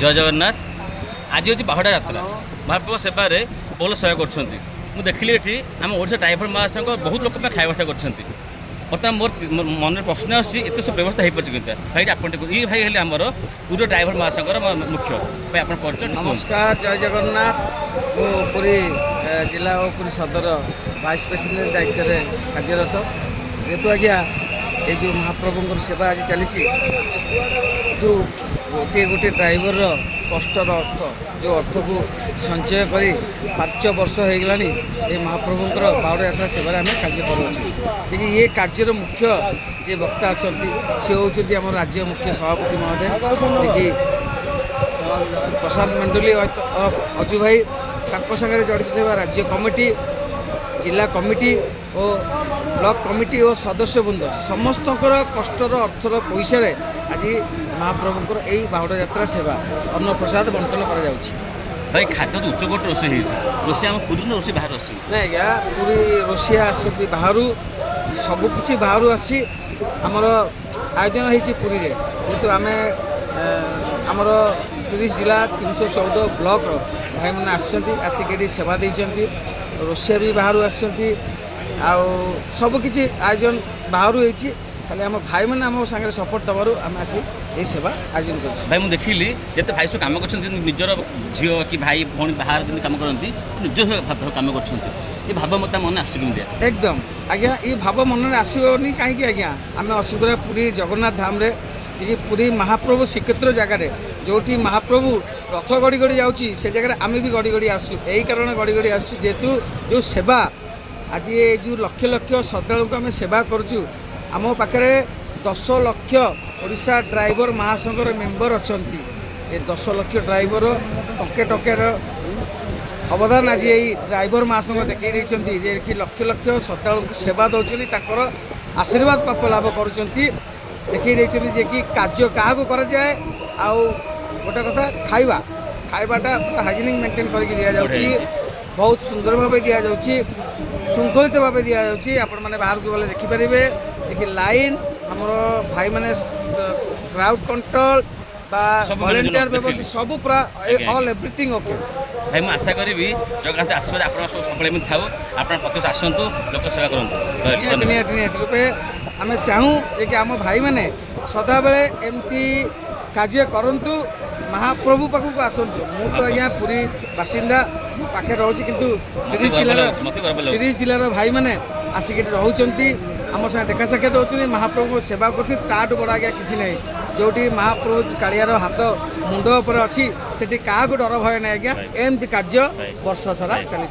जय जगन्नाथ। आज हूँ बाहुड़ा यात्रा महाप्रभु सेवार बहुत सहयोग कर देखिली ये आम ओडिशा ड्राइवर महाशय बहुत लोक खाया व्यवस्था कर बर्तमान मोर मन प्रश्न आसत सब व्यवस्था हो पार्टी भाई आप ये भाई हेल्ले आमर पूरा ड्राइवर महाशय मुख्य भाई आप परिचय। नमस्कार, जय जगन्नाथ। मु पुरी जिला और पुरी सदर वाइस प्रेसिडेंट दायित्व में कार्यरत जेहेतु आज्ञा ये जो महाप्रभु सेवा आज चली जो गोटे गोटे ड्राइवर कष्टर अर्थ जो अर्थ को संचय कर 5 वर्ष हो गला ये महाप्रभुंर बाहुड़ा यात्रा सेवार आम कार्य करुँ। ये कार्यर मुख्य जे वक्ता अच्छा सी होती आम राज्य मुख्य सभापति महोदय प्रसाद मंडली अजु भाई सागर जड़ित राज्य कमिटी जिला कमिटी और ब्लॉक कमिटी और सदस्य बृंद समस्त कष्टर अर्थर पैसा आज महाप्रभुंर यही बाहुड़ा यात्रा सेवा अन्न प्रसाद बंटन कर भाई खाद्य तो उच्चकोट रोषे रोषे पूरी रोषे बाहर आस आज्ञा पूरी रोषिया आसती बाहर सबकि बाहर आमर आयोजन होती पुरी जेहेतु आम आमर 30 जिला 314 ब्लॉक भाई मैंने आसिक सेवा देती रोषिया भी बाहर आसती सबकि आयोजन बाहर होती खाली आम भाई मैंने आम सागर सपोर्ट दबार आम आसी ये सेवा आयोजन कर भाई मुझे देखिली जिते भाई सब कम कर निजर झील कि भाई भौणी बाहर कम करती निज कम कर भाव मत मन आस एकदम आज्ञा ये भाव मन में आसोनी कहीं आज्ञा आम असुविधा पूरी जगन्नाथ धाम रे पूरी महाप्रभु श्रीक्षेत्र जगार जो महाप्रभु रथ गड़ी गड़ी जाऊँगी से जगह आम भी गड़ी गड़ी आसू यही कारण गड़ी गड़ी आसू जेहेतु जो सेवा आज ये जो लक्ष लक्ष श्रद्धालु को आम सेवा करुँ आम पाखे 10 लाख ओडिशा ड्राइवर महासंघर मेंबर अच्छा ये 10 लाख ड्राइवर टके टकर अवदान आज यही ड्राइवर महासंघ देखी जे कि लक्ष लक्ष श्रद्धालु को सेवा दौरान ताकर आशीर्वाद पाप लाभ कर देखी जे कि कार्य क्या कराए आउ गोटे कथा खाइबाटा पूरा हाइजेनिक मेंटेन करके दि जाउची बहुत सुंदर भाव दि जाउची श्रृंखलित भाव दि जाउची आपण माने बाहर को गले देखि परिबे देखि लाइन हमर भाई माने क्राउड कंट्रोल बा वॉलंटियर व्यवस्था सब पूरा ऑल एवरीथिंग ओके भाई मुझे आशा करी जगन्नाथ आशीर्वाद आप सफल थाऊ आप प्रत्यक्ष आसतु लोक सेवा करूँ निहती रूपे आम चाहूँ कि आम भाई मैंने सदा बेले एमती कार्य करंतु महाप्रभु पाखक आसतु मु तो आज्ञा पूरी बासिंदा पाखे रोचे किंतु 30 जिलार भाई मैंने आसिक रोचंती आम साथ देखा साक्षात होती महाप्रभु सेवा कर बड़ा आज्ञा किसी ना जो महाप्रभु कालियार हाथ मुंड उपर अच्छी से क्या डर भय ना आज्ञा एमती कार्य वर्ष सारा चली।